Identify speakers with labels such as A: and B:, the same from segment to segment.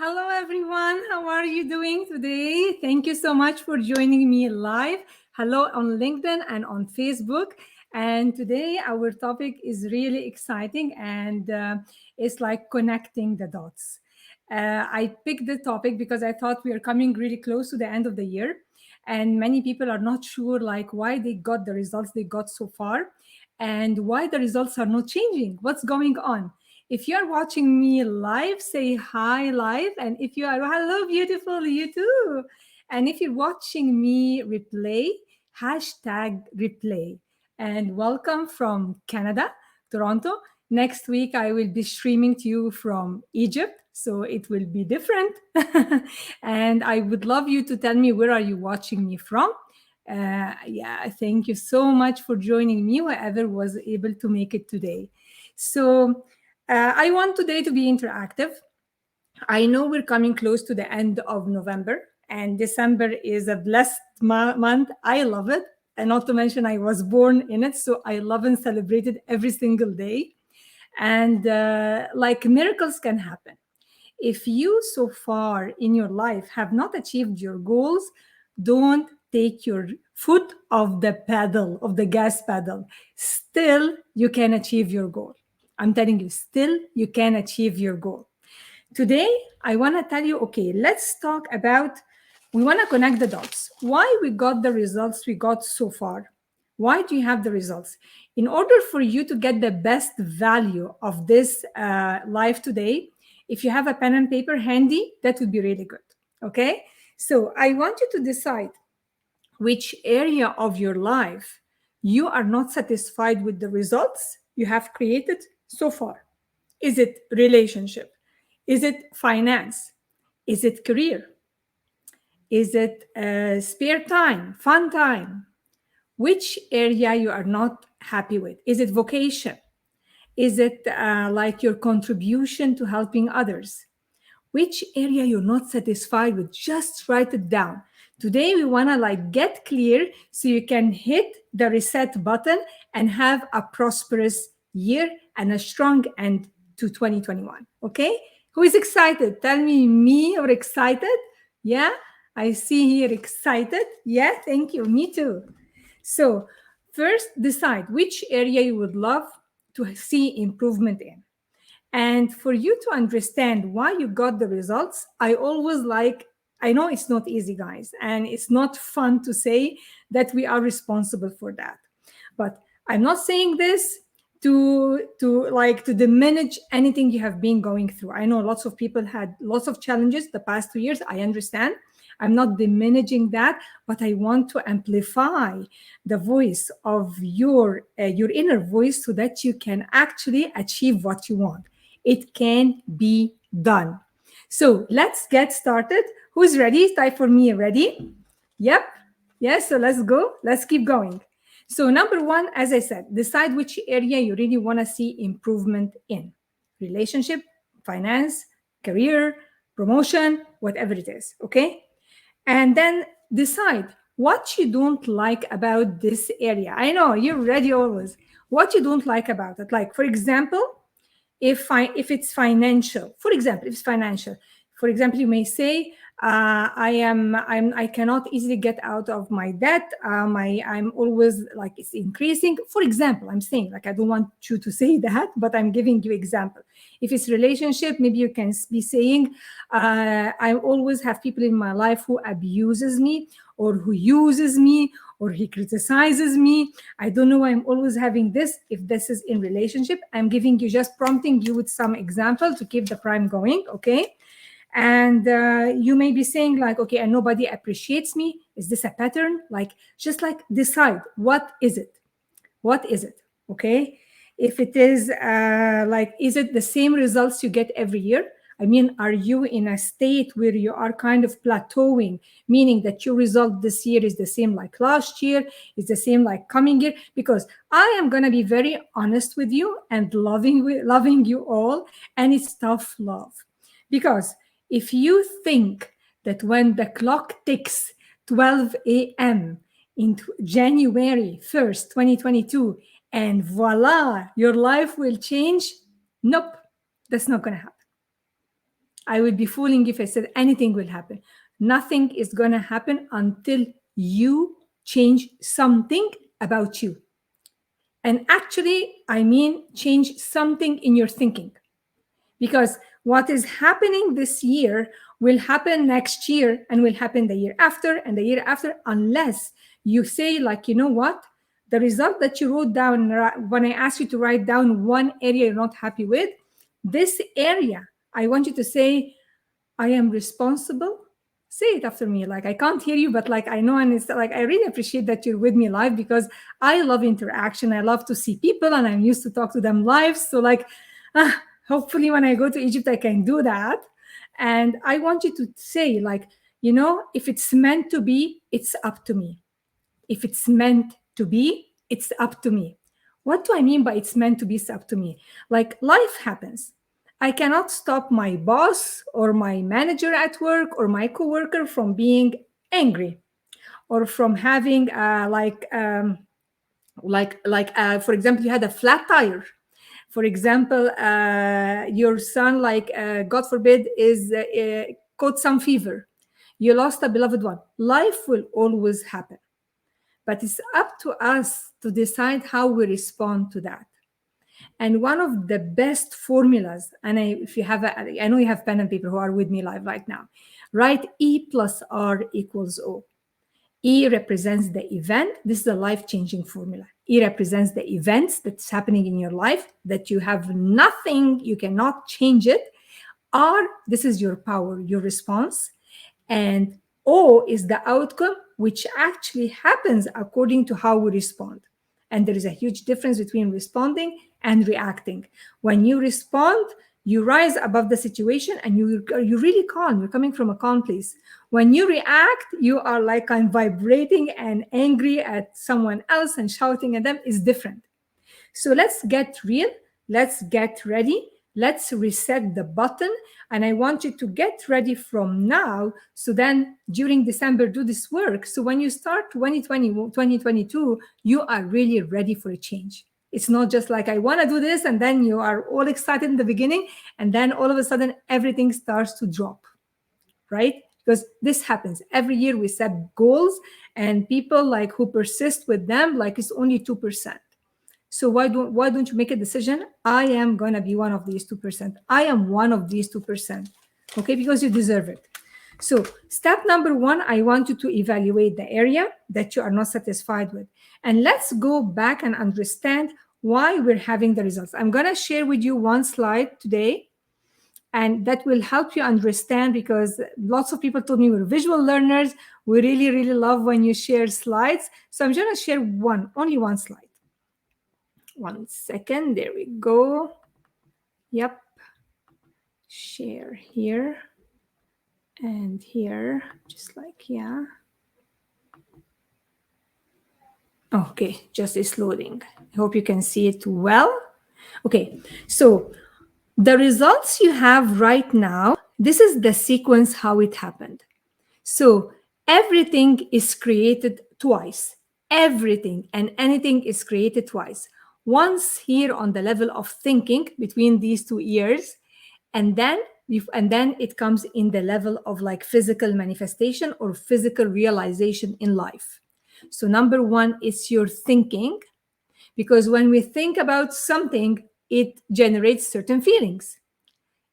A: Hello, everyone. How are you doing today? Thank you so much for joining me live. Hello on LinkedIn and on Facebook. And today, our topic is really exciting and it's like connecting the dots. I picked the topic because I thought we are coming really close to the end of the year. And many people are not sure like why they got the results they got so far and why the results are not changing. What's going on? If you're watching me live, say hi live. And if you are, hello, beautiful, you too. And if you're watching me replay, hashtag replay. And welcome from Canada, Toronto. Next week, I will be streaming to you from Egypt. So it will be different. And I would love you to tell me where are you watching me from. Yeah, thank you so much for joining me, whoever was able to make it today. So I want today to be interactive. I know we're coming close to the end of November, and December is a blessed month. I love it. And not to mention, I was born in it. So I love and celebrate it every single day. And like miracles can happen. If you so far in your life have not achieved your goals, don't take your foot off the pedal, of the gas pedal. Still, you can achieve your goal. I'm telling you, still, you can achieve your goal. Today, I want to tell you, okay, let's talk about, we want to connect the dots. Why we got the results we got so far? Why do you have the results? In order for you to get the best value of this live today, if you have a pen and paper handy, that would be really good. Okay? So I want you to decide which area of your life you are not satisfied with the results you have created so far. Is it relationship? Is it finance? Is it career? Is it spare time, fun time? Which area you are not happy with? Is it vocation? Is it like your contribution to helping others? Which area you're not satisfied with? Just write it down. Today we want to like get clear so you can hit the reset button and have a prosperous year and a strong end to 2021. Okay? Who is excited? Tell me or excited? Yeah, I see here excited. Yeah, thank you. Me too. So first decide which area you would love to see improvement in. And for you to understand why you got the results, I always like, I know it's not easy, guys, and it's not fun to say that we are responsible for that. But I'm not saying this to diminish anything you have been going through. I know lots of people had lots of challenges the past 2 years. I understand. I'm not diminishing that, but I want to amplify the voice of your inner voice so that you can actually achieve what you want. It can be done. So let's get started. Who's ready? Type for me, ready? Yep. Yes, so let's go. Let's keep going. So number one, as I said, decide which area you really want to see improvement in. Relationship, finance, career, promotion, whatever it is, okay? And then decide what you don't like about this area. I know you're ready always. What you don't like about it. Like, for example, if it's financial, for example, if it's financial, for example, you may say, I cannot easily get out of my debt. I'm always like it's increasing. For example, I'm saying like I don't want you to say that, but I'm giving you example. If it's relationship, maybe you can be saying, I always have people in my life who abuses me, or who uses me, or he criticizes me. I don't know why I'm always having this. If this is in relationship, I'm giving you, just prompting you with some example to keep the prime going, okay? And you may be saying like, okay, and nobody appreciates me. Is this a pattern? Like, just like decide, what is it? What is it? Okay. If it is like, is it the same results you get every year? I mean, are you in a state where you are kind of plateauing, meaning that your result this year is the same like last year, is the same like coming year? Because I am going to be very honest with you and loving you all, and it's tough love. Because if you think that when the clock ticks 12 a.m. in January 1st, 2022, and voila, your life will change, nope, that's not going to happen. I would be fooling if I said anything will happen. Nothing is going to happen until you change something about you. And actually, I mean, change something in your thinking. Because what is happening this year will happen next year and will happen the year after and the year after, unless you say, like, you know what? The result that you wrote down, when I asked you to write down one area you're not happy with, this area, I want you to say, I am responsible. Say it after me. Like, I can't hear you, but like, I know. And it's like, I really appreciate that you're with me live, because I love interaction. I love to see people, and I'm used to talk to them live. So like, hopefully when I go to Egypt, I can do that. And I want you to say, like, you know, if it's meant to be, it's up to me. If it's meant to be, it's up to me. What do I mean by it's meant to be, it's up to me? Like, life happens. I cannot stop my boss or my manager at work or my coworker from being angry, or from having for example, you had a flat tire. For example, your son, like, God forbid, is caught some fever. You lost a beloved one. Life will always happen. But it's up to us to decide how we respond to that. And one of the best formulas, and if you have, I know you have pen and paper who are with me live right now, write E plus R equals O. E represents the event. This is a life-changing formula. E represents the events that's happening in your life that you have nothing, you cannot change it. R, this is your power, your response. And O is the outcome, which actually happens according to how we respond. And there is a huge difference between responding and reacting. When you respond, you rise above the situation and you're really calm. You're coming from a calm place. When you react, you are like I'm vibrating and angry at someone else and shouting at them. Is different. So let's get real. Let's get ready. Let's reset the button. And I want you to get ready from now. So then during December, do this work. So when you start 2022, you are really ready for a change. It's not just like, I want to do this, and then you are all excited in the beginning, and then all of a sudden everything starts to drop, right? Because this happens every year. We set goals, and people like who persist with them, like it's only 2%. So why don't you make a decision? I am going to be one of these 2%. I am one of these 2%. Okay, because you deserve it. So step number one, I want you to evaluate the area that you are not satisfied with. And let's go back and understand why we're having the results. I'm going to share with you one slide today, and that will help you understand, because lots of people told me we're visual learners. We really, really love when you share slides. So I'm going to share only one slide. 1 second. There we go. Yep. Share here and here, just like, yeah. Okay, just is loading. I hope you can see it well. Okay, so the results you have right now, this is the sequence how it happened. So everything is created twice. Everything and anything is created twice. Once here on the level of thinking between these 2 ears, and then it comes in the level of like physical manifestation or physical realization in life. So number one is your thinking, because when we think about something, it generates certain feelings.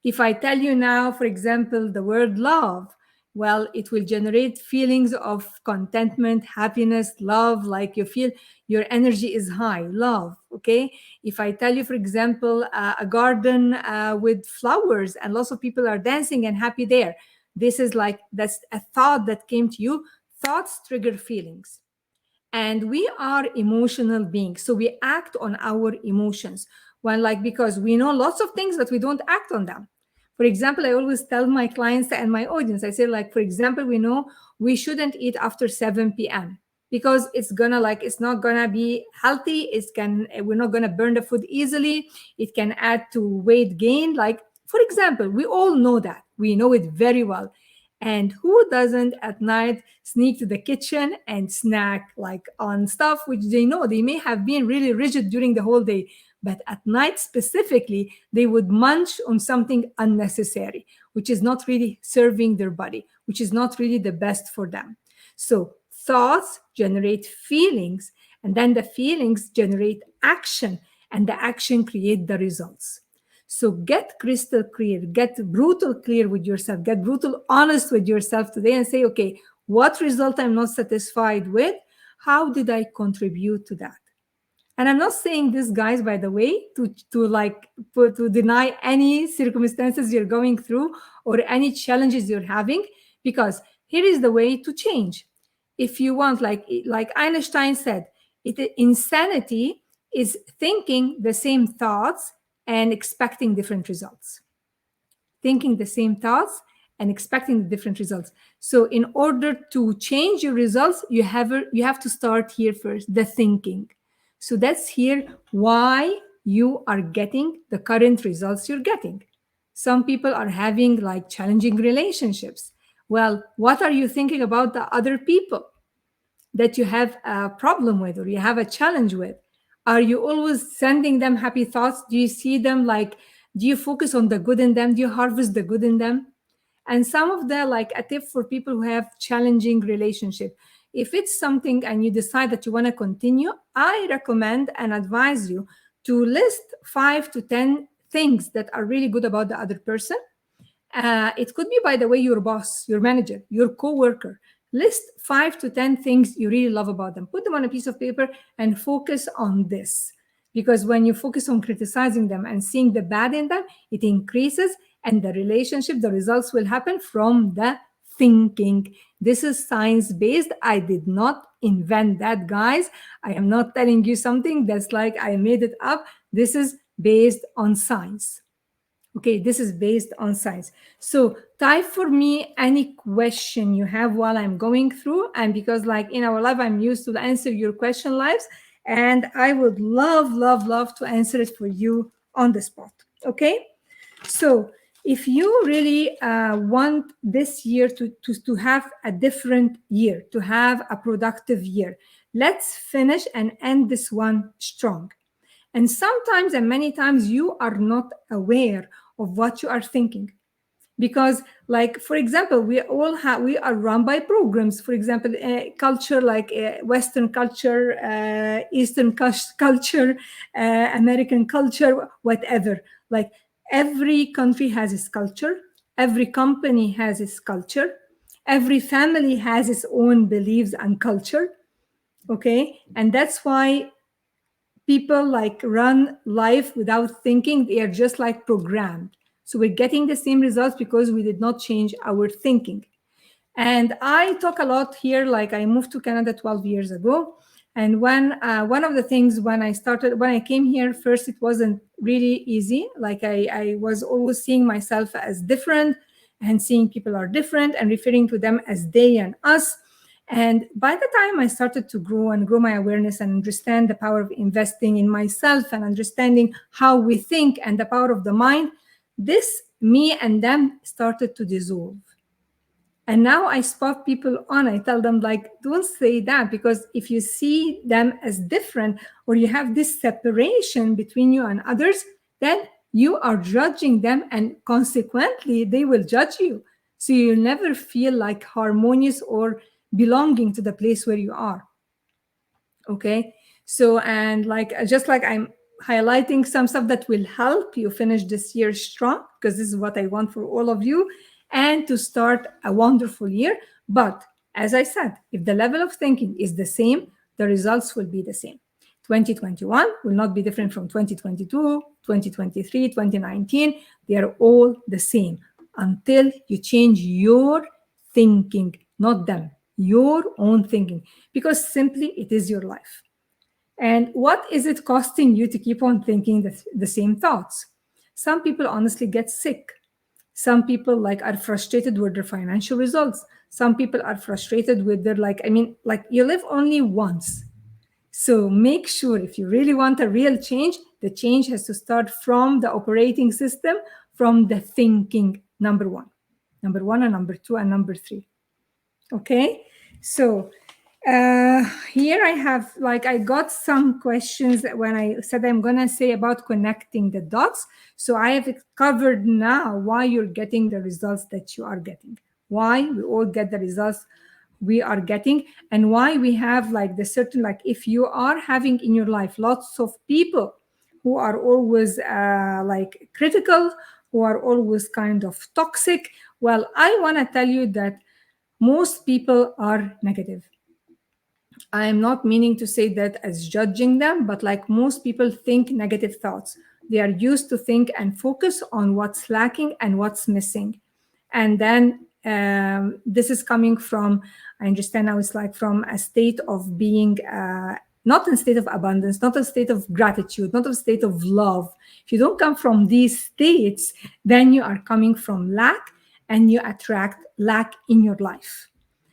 A: If I tell you now, for example, the word love, well, it will generate feelings of contentment, happiness, love, like you feel your energy is high, love. Okay. If I tell you, for example, a garden with flowers and lots of people are dancing and happy there, this is like, that's a thought that came to you. Thoughts trigger feelings, and we are emotional beings, so we act on our emotions. When, like, because we know lots of things but we don't act on them. For example, I always tell my clients and my audience, I say, like, for example, we know we shouldn't eat after 7 p.m. because it's gonna, like, it's not gonna be healthy. It's can We're not gonna burn the food easily. It can add to weight gain. Like, for example, we all know that, we know it very well. And who doesn't at night sneak to the kitchen and snack, like, on stuff which they know they may have been really rigid during the whole day, but at night specifically they would munch on something unnecessary, which is not really serving their body, which is not really the best for them. So thoughts generate feelings, and then the feelings generate action, and the action create the results. So get crystal clear, get brutal clear with yourself, get brutal honest with yourself today and say, okay, what result I'm not satisfied with? How did I contribute to that? And I'm not saying this, guys, by the way, to deny any circumstances you're going through or any challenges you're having, because here is the way to change. If you want, like Einstein said, insanity is thinking the same thoughts and expecting different results. Thinking the same thoughts and expecting different results. So in order to change your results, you have to start here first, the thinking. So that's here why you are getting the current results you're getting. Some people are having, like, challenging relationships. Well, what are you thinking about the other people that you have a problem with or you have a challenge with? Are you always sending them happy thoughts? Do you see them, like, do you focus on the good in them? Do you harvest the good in them? And some of the, like, a tip for people who have challenging relationship, if it's something and you decide that you want to continue, I recommend and advise you to list 5 to 10 things that are really good about the other person. It could be, by the way, your boss, your manager, your coworker. List 5 to 10 things you really love about them. Put them on a piece of paper and focus on this. Because when you focus on criticizing them and seeing the bad in them, it increases, and the relationship, the results will happen from the thinking. This is science based. I did not invent that, guys. I am not telling you something that's like I made it up. This is based on science. Okay, this is based on science. So type for me any question you have while I'm going through. And because, like, in our live, I'm used to answer your question lives. And I would love, love, love to answer it for you on the spot. Okay. So if you really want this year to have a different year, to have a productive year, let's finish and end this one strong. And sometimes, and many times, you are not aware of what you are thinking. Because, like, for example, we are run by programs. For example, culture, like Western culture, Eastern culture, American culture, whatever. Like, every country has its culture, every company has its culture, every family has its own beliefs and culture. Okay, and that's why people, like, run life without thinking. They are just, like, programmed. So we're getting the same results because we did not change our thinking. And I talk a lot here, like, I moved to Canada 12 years ago. And when one of the things, when I came here first, it wasn't really easy. Like, I was always seeing myself as different and seeing people are different and referring to them as they and us. And by the time I started to grow and grow my awareness and understand the power of investing in myself and understanding how we think and the power of the mind, this me and them started to dissolve. And now I spot people on, I tell them, like, don't say that, because if you see them as different or you have this separation between you and others, then you are judging them, and consequently, they will judge you. So you'll never feel like harmonious or belonging to the place where you are. Okay. So, and like, just like I'm highlighting some stuff that will help you finish this year strong, because this is what I want for all of you. and to start a wonderful year. But as I said, if the level of thinking is the same, the results will be the same. 2021 will not be different from 2022, 2023, 2019. They are all the same until you change your thinking, not them, your own thinking, because simply it is your life. And what is it costing you to keep on thinking the same thoughts? Some people honestly get sick. Some people like are frustrated with their financial results. Some people are frustrated with their like you live only once. So make sure if you really want a real change, the change has to start from the operating system, from the thinking, number one. Number one and number two and number three. Okay, so uh, here I have I got some questions when I said I'm gonna say about connecting the dots. So I have covered now why you're getting the results that you are getting, why we all get the results we are getting, and why we have the certain, if you are having in your life lots of people who are always critical, who are always kind of toxic. Well, I want to tell you that most people are negative. I am not meaning to say that as judging them, but like most people think negative thoughts. They are used to think and focus on what's lacking and what's missing. And then this is coming from, I understand now it's like from a state of being, not a state of abundance, not a state of gratitude, not a state of love. If you don't come from these states, then you are coming from lack and you attract lack in your life.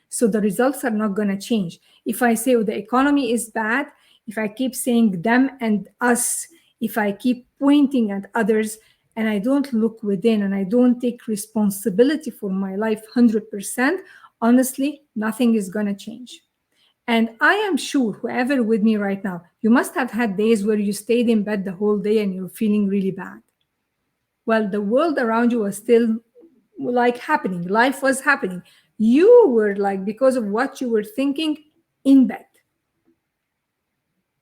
A: So the results are not going to change. If I say, oh, the economy is bad, if I keep saying them and us, if I keep pointing at others and I don't look within and I don't take responsibility for my life 100%, honestly, nothing is going to change. And I am sure whoever with me right now, you must have had days where you stayed in bed the whole day and you're feeling really bad. Well, the world around you was still happening. Life was happening. You were because of what you were thinking, in bed.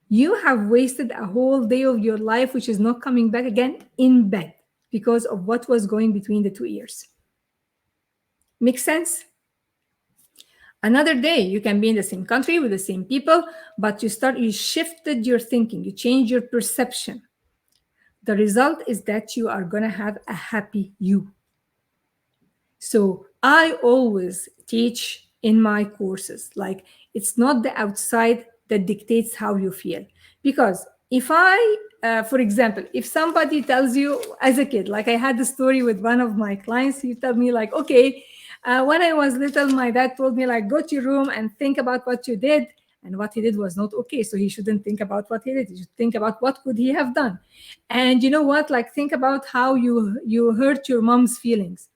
A: You have wasted a whole day of your life, which is not coming back again, in bed because of what was going between the 2 ears. Makes sense? Another day, you can be in the same country with the same people, but you shifted your thinking, you changed your perception. The result is that you are going to have a happy you. So I always teach in my courses, it's not the outside that dictates how you feel. Because if for example, if somebody tells you as a kid, I had the story with one of my clients, he told me okay, when I was little, my dad told me go to your room and think about what you did. And what he did was not okay. So he shouldn't think about what he did. He should think about what could he have done. And you know what? Think about how you hurt your mom's feelings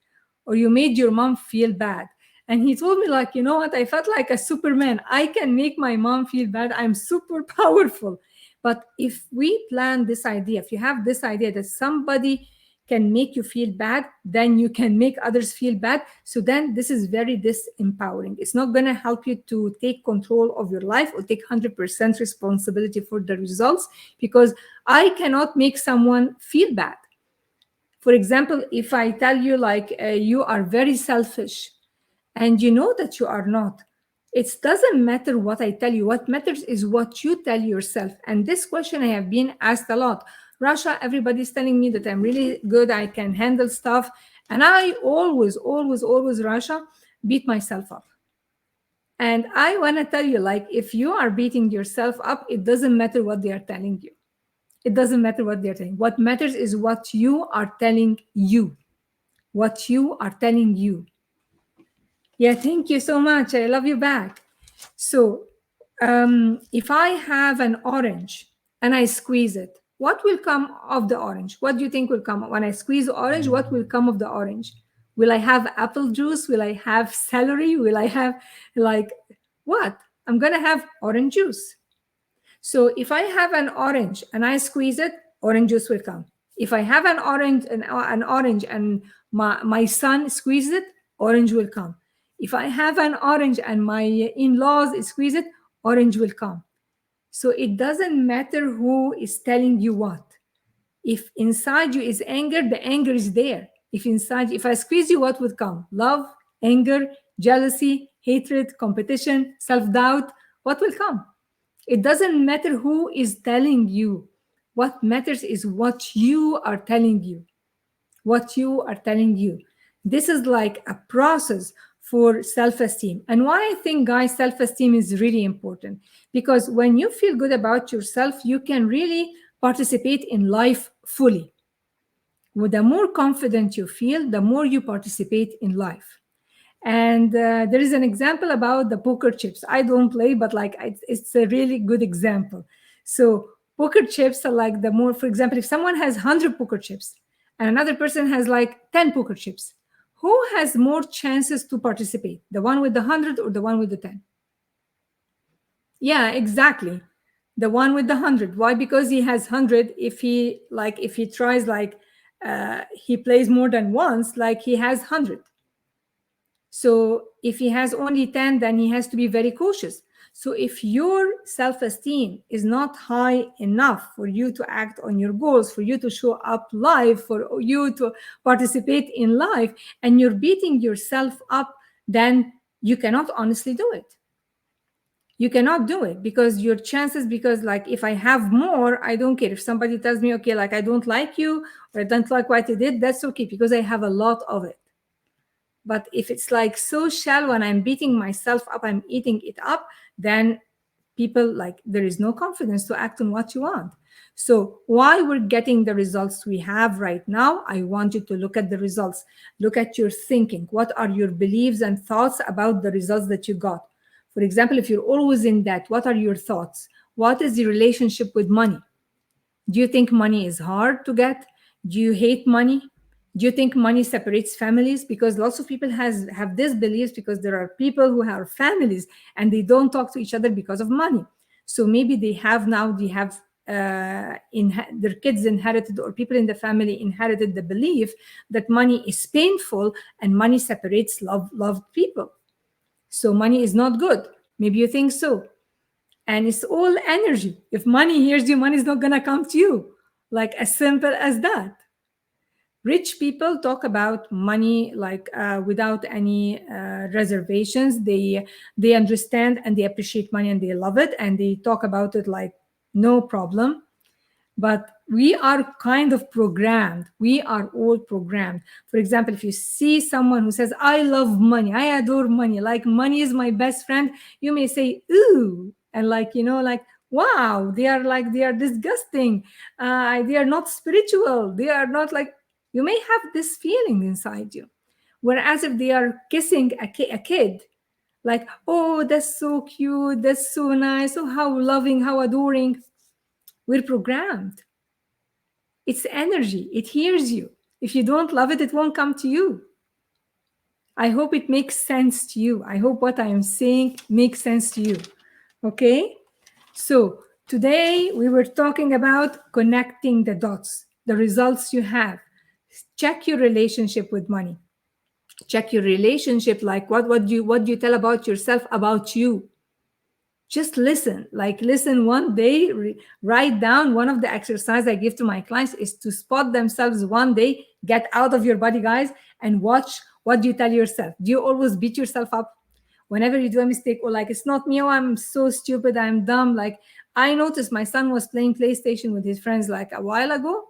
A: or you made your mom feel bad. And he told me, you know what? I felt like a Superman. I can make my mom feel bad. I'm super powerful. But if we plan this idea, if you have this idea that somebody can make you feel bad, then you can make others feel bad. So then this is very disempowering. It's not going to help you to take control of your life or take 100% responsibility for the results, because I cannot make someone feel bad. For example, if I tell you you are very selfish and you know that you are not, it doesn't matter what I tell you. What matters is what you tell yourself. And this question I have been asked a lot. Rasha, everybody's telling me that I'm really good, I can handle stuff. And I always, Rasha, beat myself up. And I want to tell you, if you are beating yourself up, it doesn't matter what they are telling you. It doesn't matter what they're telling. What matters is what you are telling you. What you are telling you. Yeah, thank you so much. I love you back. So if I have an orange and I squeeze it, what will come of the orange? What do you think will come? When I squeeze the orange, what will come of the orange? Will I have apple juice? Will I have celery? Will I have what? I'm going to have orange juice. So if I have an orange and I squeeze it, orange juice will come. If I have an orange and my son squeezes it, orange will come. If I have an orange and my in-laws squeeze it, orange will come. So it doesn't matter who is telling you what. If inside you is anger, the anger is there. If I squeeze you, what would come? Love, anger, jealousy, hatred, competition, self-doubt. What will come? It doesn't matter who is telling you. What matters is what you are telling you. What you are telling you. This is like a process for self esteem. And why I think, guys, self esteem is really important, because when you feel good about yourself, you can really participate in life fully. Well, the more confident you feel, the more you participate in life. And there is an example about the poker chips. I don't play, but like it's a really good example. So poker chips are like the more, for example, if someone has 100 poker chips and another person has like 10 poker chips, who has more chances to participate? The one with the 100 or the one with the 10? Yeah, exactly. The one with the 100. Why? Because he has 100. If he tries like he plays more than once, like he has 100. So if he has only 10, then he has to be very cautious. So if your self-esteem is not high enough for you to act on your goals, for you to show up live, for you to participate in life, and you're beating yourself up, then you cannot honestly do it. You cannot do it because your chances, because like if I have more, I don't care. If somebody tells me, okay, like I don't like you or I don't like what you did, that's okay because I have a lot of it. But if it's like so shallow and I'm beating myself up, I'm eating it up, then people like there is no confidence to act on what you want. So while we're getting the results we have right now, I want you to look at the results. Look at your thinking. What are your beliefs and thoughts about the results that you got? For example, if you're always in debt, what are your thoughts? What is your relationship with money? Do you think money is hard to get? Do you hate money? Do you think money separates families? Because lots of people have this beliefs because there are people who have families and they don't talk to each other because of money. So maybe they have their kids inherited, or people in the family inherited the belief that money is painful and money separates loved people. So money is not good. Maybe you think so. And it's all energy. If money hears you, money is not going to come to you. Like as simple as that. Rich people talk about money like without any reservations. They understand and they appreciate money and they love it and they talk about it like no problem. But we are kind of programmed. We are all programmed. For example, if you see someone who says, I love money, I adore money, like money is my best friend, you may say, ooh, and like, like, wow, they are disgusting. They are not spiritual. They are not like, you may have this feeling inside you. Whereas if they are kissing a kid, like, oh, that's so cute, that's so nice, oh, how loving, how adoring. We're programmed. It's energy. It hears you. If you don't love it, it won't come to you. I hope it makes sense to you. I hope what I am saying makes sense to you. Okay? So today we were talking about connecting the dots, the results you have. Check your relationship with money. Check your relationship, like what do you tell about yourself, about you. Just listen one day, write down. One of the exercises I give to my clients is to spot themselves one day, get out of your body, guys, and watch what do you tell yourself. Do you always beat yourself up whenever you do a mistake, or like, it's not me, oh, I'm so stupid, I'm dumb? Like, I noticed my son was playing PlayStation with his friends like a while ago,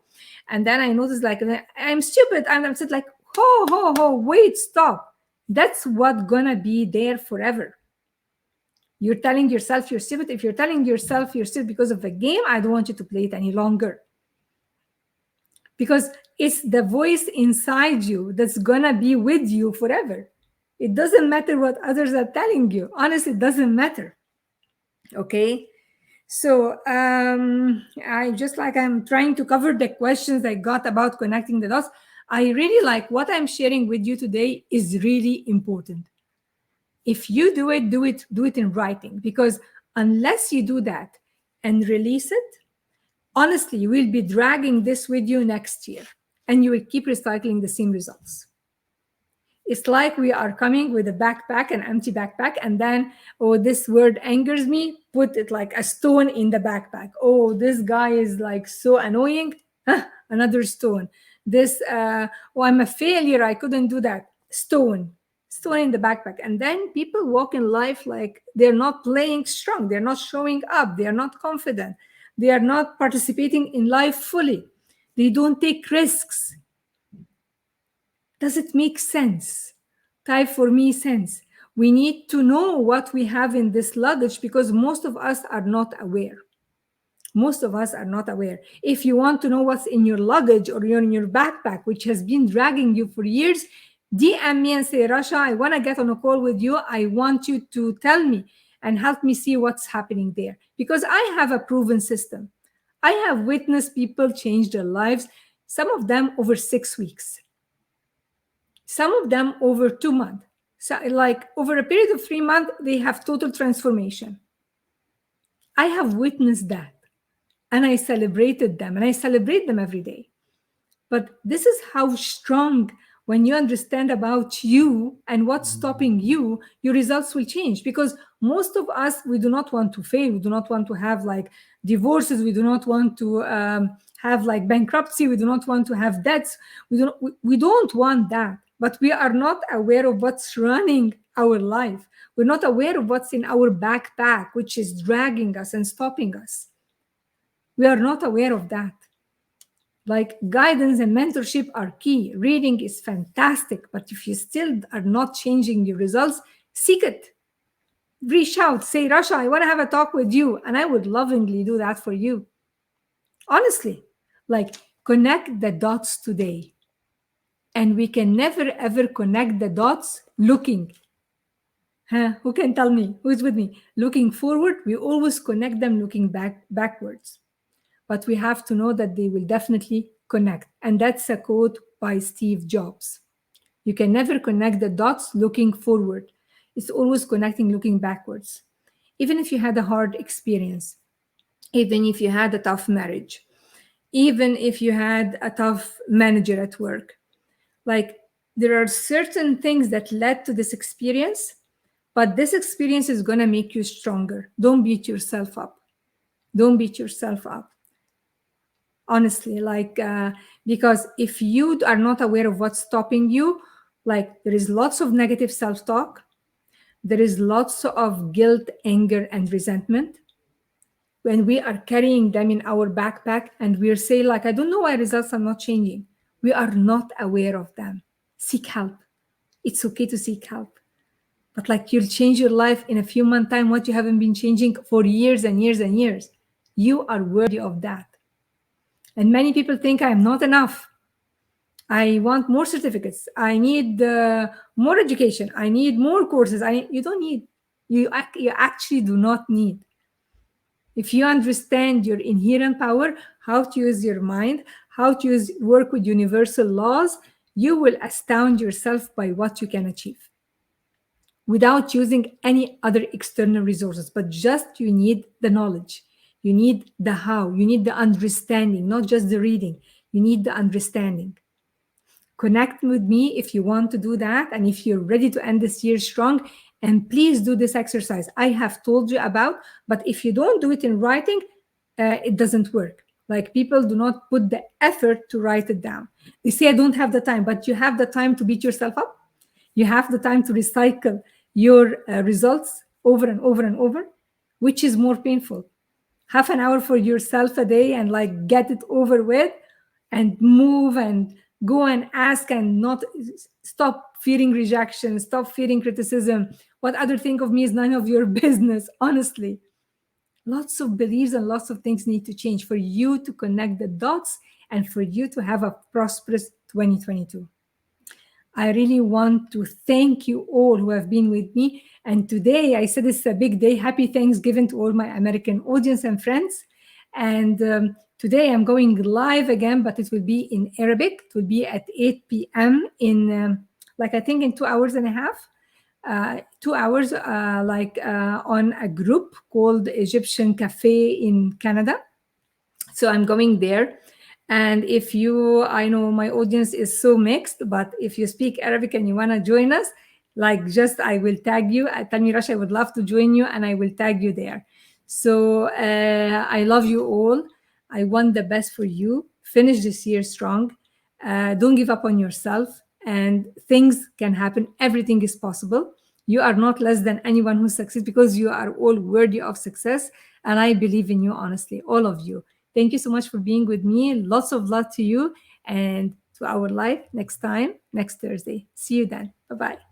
A: and then I noticed like, I'm stupid, I'm just like, ho, wait, stop. That's what gonna be there forever. You're telling yourself you're stupid. If you're telling yourself you're stupid because of a game, I don't want you to play it any longer. Because it's the voice inside you that's gonna be with you forever. It doesn't matter what others are telling you. Honestly, it doesn't matter. Okay. So I'm trying to cover the questions I got about connecting the dots. I really like what I'm sharing with you today is really important. If you do it in writing, because unless you do that and release it, honestly, you will be dragging this with you next year and you will keep recycling the same results. It's like we are coming with a backpack, an empty backpack, and then, oh, this word angers me, put it like a stone in the backpack. Oh, this guy is like so annoying, another stone. this oh, I'm a failure, I couldn't do that. Stone in the backpack. And then people walk in life like they're not playing strong, they're not showing up, they are not confident, they are not participating in life fully, they don't take risks. Does it make sense? Type for me sense. We need to know what we have in this luggage because most of us are not aware. Most of us are not aware. If you want to know what's in your luggage or in your backpack, which has been dragging you for years, DM me and say, Rasha, I want to get on a call with you. I want you to tell me and help me see what's happening there. Because I have a proven system. I have witnessed people change their lives, some of them over 6 weeks, some of them over 2 months. So, like over a period of 3 months, they have total transformation. I have witnessed that. And I celebrated them, and I celebrate them every day. But this is how strong, when you understand about you and what's stopping you, your results will change. Because most of us, we do not want to fail. We do not want to have like divorces. We do not want to have like bankruptcy. We do not want to have debts. We don't want that. But we are not aware of what's running our life. We're not aware of what's in our backpack, which is dragging us and stopping us. We are not aware of that. Like guidance and mentorship are key. Reading is fantastic, but if you still are not changing your results, seek it. Reach out, say, Rasha, I want to have a talk with you. And I would lovingly do that for you. Honestly, like connect the dots today. And we can never ever connect the dots looking. Huh? Who can tell me? Who's with me? Looking forward, we always connect them looking backwards. But we have to know that they will definitely connect. And that's a quote by Steve Jobs. You can never connect the dots looking forward. It's always connecting looking backwards. Even if you had a hard experience, even if you had a tough marriage, even if you had a tough manager at work, like there are certain things that led to this experience, but this experience is going to make you stronger. Don't beat yourself up. Don't beat yourself up. Honestly, like because if you are not aware of what's stopping you, like there is lots of negative self-talk, there is lots of guilt, anger, and resentment when we are carrying them in our backpack and we're saying like, I don't know why results are not changing. We are not aware of them. Seek help. It's okay to seek help, but like you'll change your life in a few months time what you haven't been changing for years and years and years. You are worthy of that. And many people think I'm not enough. I want more certificates. I need more education. I need more courses. You don't need. You actually do not need. If you understand your inherent power, how to use your mind, how to work with universal laws, you will astound yourself by what you can achieve without using any other external resources. But just you need the knowledge. You need the how. You need the understanding, not just the reading. You need the understanding. Connect with me if you want to do that and if you're ready to end this year strong. And please do this exercise I have told you about. But if you don't do it in writing, it doesn't work. Like people do not put the effort to write it down. They say, I don't have the time, but you have the time to beat yourself up. You have the time to recycle your results over and over and over. Which is more painful? Half an hour for yourself a day and like get it over with and move and go and ask and not stop fearing rejection, stop fearing criticism. What others think of me is none of your business. Honestly, lots of beliefs and lots of things need to change for you to connect the dots and for you to have a prosperous 2022. I really want to thank you all who have been with me. And today, I said it's a big day. Happy Thanksgiving to all my American audience and friends. And today I'm going live again, but it will be in Arabic. It will be at 8 p.m. in, like, I think in 2 hours and a half. 2 hours, on a group called Egyptian Cafe in Canada. So I'm going there. And if you, I know my audience is so mixed, but if you speak Arabic and you want to join us, like just I will tag you. Tell me, Rasha, I would love to join you and I will tag you there. So I love you all. I want the best for you. Finish this year strong. Don't give up on yourself, and things can happen. Everything is possible. You are not less than anyone who succeeds, because you are all worthy of success. And I believe in you, honestly, all of you. Thank you so much for being with me. Lots of love to you and to our life next time, next Thursday. See you then. Bye bye.